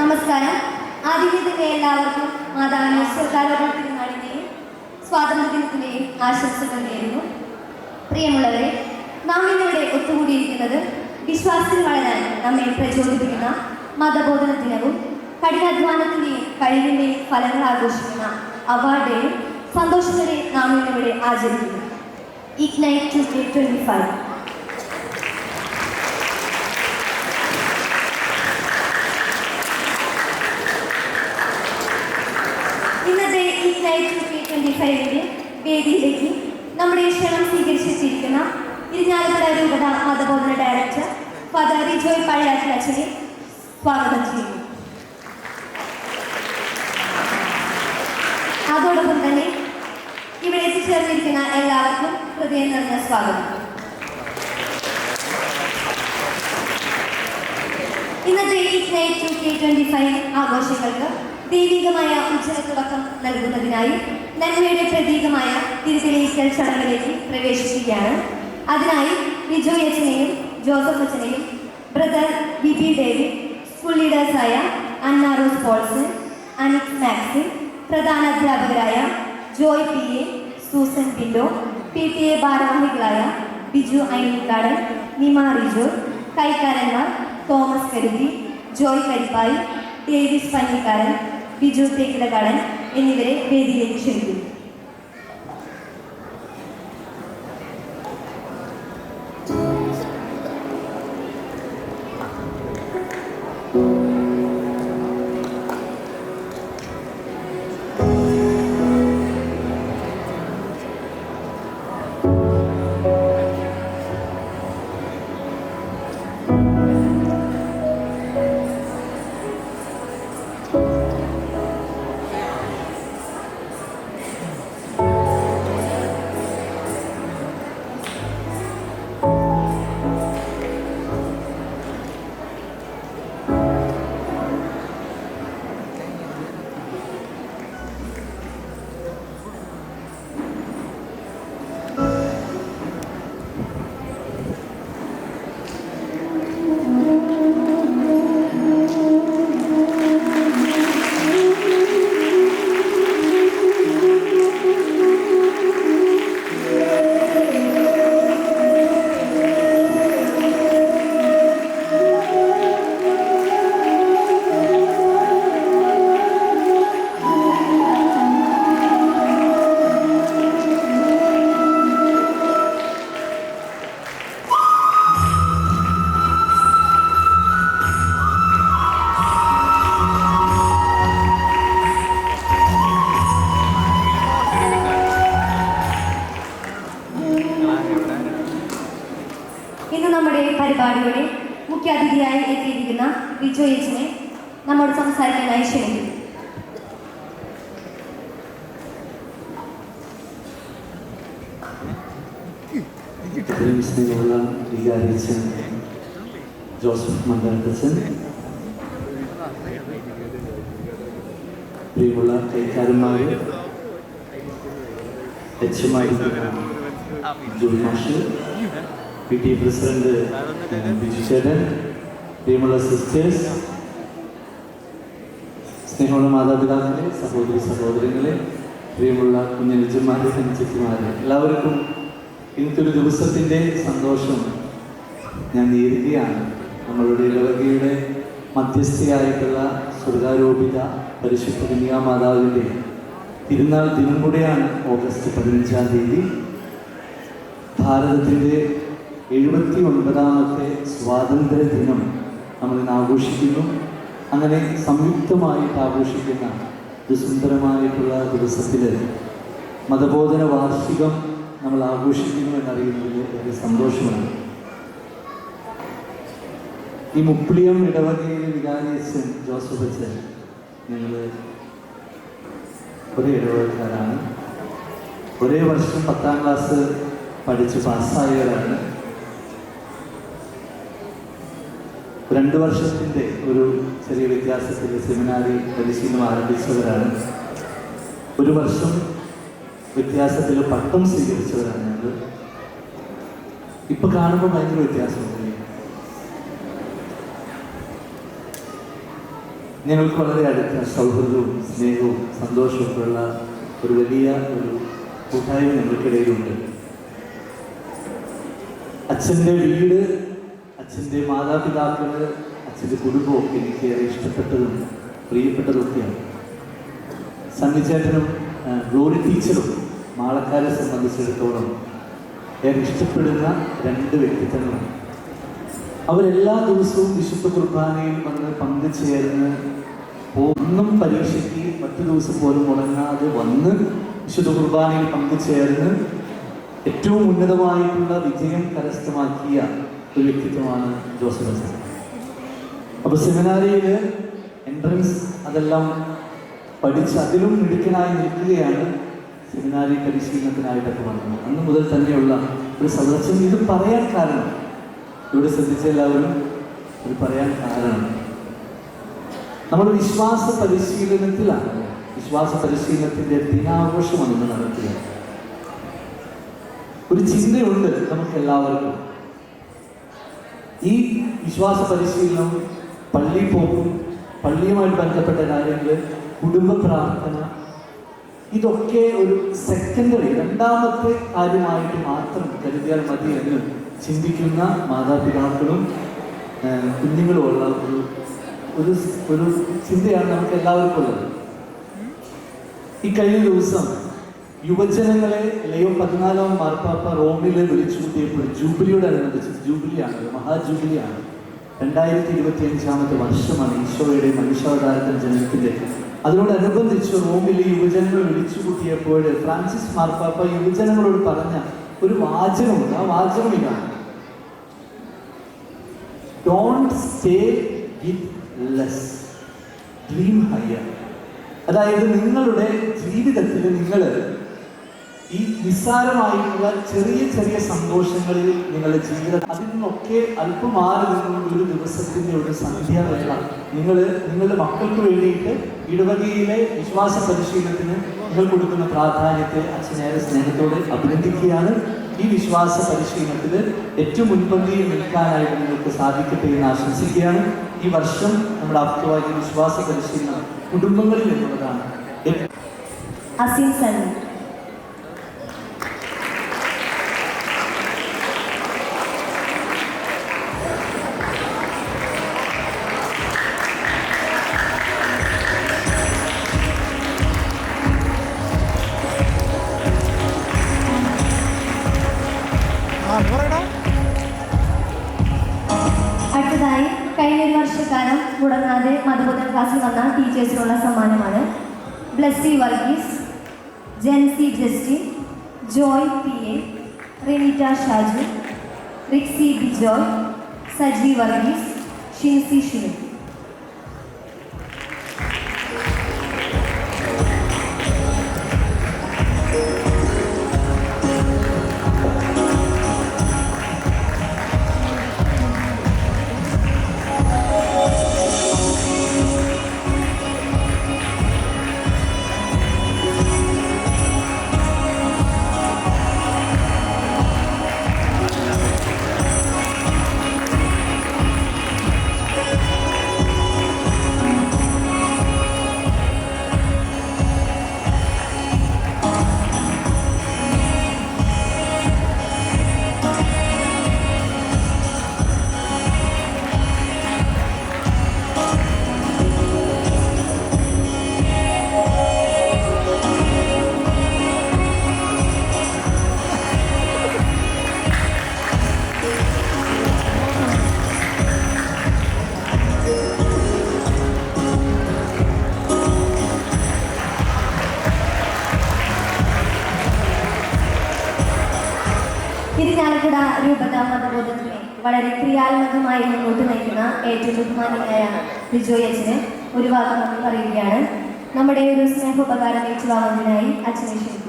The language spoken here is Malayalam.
നമസ്കാരം. ആദ്യത്തെ എല്ലാവർക്കും മാതാവിനെ സർക്കാരോടും തിരുനാളിനെയും സ്വാതന്ത്ര്യദിനത്തിൻ്റെയും ആശംസകൾ നേരുന്നു. പ്രിയമുള്ളവരെ, നാം ഇന്നിവിടെ ഒത്തുകൂടിയിരിക്കുന്നത് വിശ്വാസത്തിൽ വളരാൻ നമ്മെ പ്രചോദിപ്പിക്കുന്ന മതബോധന ദിനവും കഠിനാധ്വാനത്തിൻ്റെയും കഴിവിൻ്റെയും ഫലങ്ങൾ ആഘോഷിക്കുന്ന അവാർഡേയും സന്തോഷത്തോടെ നാം ഇന്നിവിടെ ആചരിക്കുന്നു. ഇഗ്നൈറ്റ് 2025. ഇന്നത്തെ ഇഗ്നൈറ്റ് 2025 വേദിയിലേക്ക് നമ്മുടെ ക്ഷണം സ്വീകരിച്ചെത്തിയിരിക്കുന്ന ഇരിഞ്ഞാലക്കുട രൂപത മതബോധന ഡയറക്ടർ ഫാദർ റിജോയ് പഴയാറ്റിൽ അച്ഛനെ സ്വാഗതം ചെയ്യുന്നു. അതോടൊപ്പം തന്നെ ഇവിടെ എത്തിച്ചേർന്നിരിക്കുന്ന എല്ലാവർക്കും ഹൃദയം നിറഞ്ഞ സ്വാഗതം. ഇന്നത്തെ ഇഗ്നൈറ്റ് 2025 ആഘോഷങ്ങൾക്ക് ദൈവികമായ ഉജ്ജ്വല തുടക്കം നൽകുന്നതിനായി നന്മയുടെ പ്രതീകമായ തിരുത്തലയിക്കൽ ചടങ്ങിലേക്ക് പ്രവേശിക്കുകയാണ്. അതിനായി റിജോയ് അച്ഛനെയും ജോസഫ് അച്ഛനെയും ബ്രദർ ബിബി ഡേവിഡ്, സ്കൂൾ ലീഡേഴ്സായ അന്ന റോസ് പോൾസൺ, അനിക് മാക്സിൻ, പ്രധാന അധ്യാപകരായ Joy P A, Susan pillow, PTA ഭാരവാഹികളായ ബിജു ഐനിക്കാടൻ, നിമ റിജോ, കൈക്കാരന്മാർ തോമസ് കരുതി, ജോയ് കരിപ്പായി, ഡേവിസ് പഞ്ഞിക്കാരൻ, ബിജു തേക്കിലക്കാടൻ എന്നിവരെ വേദിയിലേക്ക് ക്ഷണിക്കുന്നു. ഇന്ന് നമ്മുടെ പരിപാടിയുടെ മുഖ്യാതിഥിയായി എത്തിയിരിക്കുന്ന റിജോയ് അച്ഛനെ നമ്മോട് സംസാരിക്കാനായി ക്ഷണിക്കുന്നു. ജോസഫ് മന്ദാരത്തച്ഛൻ, പ്രിയമുള്ള കൈക്കാരന്മാർ, എച്ചുമായിരിക്കുന്ന ജോലി മാഷ്, PTA പ്രസിഡന്റ് ബിജു ചേട്ടൻ, പ്രിയമുള്ള സിസ്റ്റേഴ്സ്, സ്നേഹമുള്ള മാതാപിതാക്കളെ, സഹോദരി സഹോദരങ്ങളെ, പ്രിയമുള്ള കുഞ്ഞനുജന്മാരെ, അനുജത്തിമാരെ, എല്ലാവർക്കും ഇന്നത്തെ ഒരു ദിവസത്തിൻ്റെ സന്തോഷം ഞാൻ നേരുകയാണ്. നമ്മളുടെ ഇടവകയുടെ മധ്യസ്ഥയായിട്ടുള്ള സ്വർഗാരോപിത പരിശുദ്ധ കന്യാമാതാവിൻ്റെ തിരുനാൾ ദിനം കൂടെയാണ് ഓഗസ്റ്റ് 15-ാം തീയതി. ഭാരതത്തിൻ്റെ 79ാമത്തെ സ്വാതന്ത്ര്യ ദിനം നമ്മളിന്ന് ആഘോഷിക്കുന്നു. അങ്ങനെ സംയുക്തമായിട്ട് ആഘോഷിക്കുന്ന ഒരു സുന്ദരമായിട്ടുള്ള ദിവസത്തിൽ മതബോധന വാർഷികം നമ്മൾ ആഘോഷിക്കുന്നു എന്നറിയുന്നതിൽ വളരെ സന്തോഷമാണ്. ഈ മുപ്ലിയം ഇടവകയിലെ വികാരി അച്ഛൻ ജോസഫ് അച്ഛൻ, ഞങ്ങൾ ഒരേ ഇടവകക്കാരാണ്. ഒരേ വർഷം 10ാം ക്ലാസ് പഠിച്ച് പാസ്സായവരാണ്. 2 വർഷത്തിൻ്റെ ഒരു ചെറിയ വ്യത്യാസത്തിൽ സെമിനാരി പരിശീലനം ആരംഭിച്ചവരാണ്. 1 വർഷം വ്യത്യാസത്തിൽ പട്ടം സ്വീകരിച്ചവരാണ് ഞങ്ങൾ. ഇപ്പൊ കാണുമ്പോൾ ഭയങ്കര വ്യത്യാസമുണ്ട്. ഞങ്ങൾക്ക് വളരെ അടുത്ത സൗഹൃദവും സ്നേഹവും സന്തോഷവും ഉള്ള ഒരു വലിയ ഒരു കൂട്ടായ്മ ഞങ്ങൾക്കിടയിലുണ്ട്. അച്ഛൻ്റെ വീട്, അച്ഛൻ്റെ മാതാപിതാക്കൾ, അച്ഛൻ്റെ കുടുംബവും എനിക്ക് ഏറെ ഇഷ്ടപ്പെട്ടതും പ്രിയപ്പെട്ടതൊക്കെയാണ്. സണ്ണിച്ചേട്ടനും ഗ്ലോറി ടീച്ചറും മാളക്കാരെ സംബന്ധിച്ചിടത്തോളം ഏറെ ഇഷ്ടപ്പെടുന്ന രണ്ട് വ്യക്തിത്വങ്ങളാണ്. അവരെല്ലാ ദിവസവും വിശുദ്ധ കുർബാനയിൽ വന്ന് പങ്കുചേർന്ന് ഒന്നും പരീക്ഷയ്ക്ക് മറ്റു ദിവസം പോലും മുടങ്ങാതെ വന്ന് വിശുദ്ധ കുർബാനയിൽ പങ്കുചേർന്ന് ഏറ്റവും ഉന്നതമായിട്ടുള്ള വിജയം കരസ്ഥമാക്കിയ ഒരു വ്യക്തിത്വമാണ് ജോസഫ് അച്ഛൻ. അപ്പോൾ സെമിനാരിയിൽ എൻട്രൻസ് അതെല്ലാം പഠിച്ച് അതിലും മിടുക്കനായി നിൽക്കുകയാണ് സെമിനാരി പരിശീലനത്തിനായിട്ടൊക്കെ വന്നത്. അന്ന് മുതൽ തന്നെയുള്ള ഒരു സദസ്യം. ഇത് പറയാൻ കാരണം, ഇവിടെ ശ്രദ്ധിച്ച എല്ലാവരും ഇത് പറയാൻ കാരണം, നമ്മൾ വിശ്വാസ പരിശീലനത്തിലാണ്. വിശ്വാസ പരിശീലനത്തിൻ്റെ ദിനാഘോഷം അന്ന് നടത്തുക. ഒരു ചിന്തയുണ്ട് നമുക്ക് എല്ലാവർക്കും. ഈ വിശ്വാസ പരിശീലനം, പള്ളിയിൽ പോകും, പള്ളിയുമായിട്ട് ബന്ധപ്പെട്ട കാര്യങ്ങൾ, കുടുംബ പ്രാർത്ഥന, ഇതൊക്കെ ഒരു സെക്കൻഡറി രണ്ടാമത്തെ കാര്യമായിട്ട് മാത്രം കരുതിയാൽ മതി എന്ന് ചിന്തിക്കുന്ന മാതാപിതാക്കളും കുഞ്ഞുങ്ങളുമുള്ള ഒരു ഒരു ചിന്തയാണ് നമുക്ക് എല്ലാവർക്കും ഉള്ളത്. ഈ കഴിഞ്ഞ ദിവസം യുവജനങ്ങളെ ലയോ 14 മാർപ്പാപ്പ റോമിൽ വിളിച്ചു കൂട്ടിയപ്പോൾ ജൂബിലിയോട് അനുബന്ധിച്ച്, ജൂബിലിയാണ്, മഹാജൂബിലിയാണ്, 2025 വർഷമാണ് ഈശോയുടെ മനുഷ്യാവതാരത്തിന്റെ ജനനത്തിന്റെ. അതിനോടനുബന്ധിച്ച് റോമിലെ യുവജനങ്ങൾ വിളിച്ചു കൂട്ടിയപ്പോൾ ഫ്രാൻസിസ് മാർപ്പാപ്പ യുവജനങ്ങളോട് പറഞ്ഞ ഒരു വാചകമുണ്ട്. ആ വാചകം ഇതാണ്: don't stay with less, dream higher. അതായത് നിങ്ങളുടെ ജീവിതത്തിൽ നിങ്ങൾ ഈ നിസ്സാരമായിട്ടുള്ള ചെറിയ ചെറിയ സന്തോഷങ്ങളിൽ നിങ്ങളുടെ ജീവിതം, അതിൽ നിന്നൊക്കെ അല്പം മാറി നിന്നുകൊണ്ട് ഒരു ദിവസത്തിൻ്റെ ഒരു സന്ധ്യാവേള നിങ്ങളുടെ മക്കൾക്ക് വേണ്ടിയിട്ട് ഇടവകയിലെ വിശ്വാസ പരിശീലനത്തിന് നിങ്ങൾ കൊടുക്കുന്ന പ്രാധാന്യത്തെ അച്ഛനേറെ സ്നേഹത്തോടെ അഭിനന്ദിക്കുകയാണ്. ഈ വിശ്വാസ പരിശീലനത്തിൽ ഏറ്റവും മുൻപന്തിയിൽ നിൽക്കാനായിട്ട് നിങ്ങൾക്ക് സാധിക്കട്ടെ എന്ന് ആശംസിക്കുകയാണ്. ഈ വർഷം നമ്മൾ ആപ്തമാക്കിയ വിശ്വാസ പരിശീലനം കുടുംബങ്ങളിൽ എന്നുള്ളതാണ്. അസീം സണ്ണി. അടുത്തതായി കഴിഞ്ഞ ഒരു വർഷക്കാലം മുടങ്ങാതെ മതബോധന ക്ലാസ്സിൽ വന്ന ടീച്ചേഴ്സിനുള്ള സമ്മാനമാണ്. Blessy Varghese, Jency Justin, Joy P A, Reneeta Shaju, Rixy Bijoy, Saji Varghese, Shincy Shinu. ഇരിഞ്ഞാലക്കുട രൂപത മതബോധത്തിനെ വളരെ ക്രിയാത്മകമായി മുന്നോട്ട് നയിക്കുന്ന ഏറ്റവും ബഹുമാനിയായ ബിജോയ് അച്ഛന് ഒരു വാക്ക് നമ്മൾ പറയുകയാണ്. നമ്മുടെ ഒരു സ്നേഹോപകാരം ഏറ്റുവാങ്ങുന്നതിനായി അച്ഛനെ ക്ഷണിക്കുന്നു.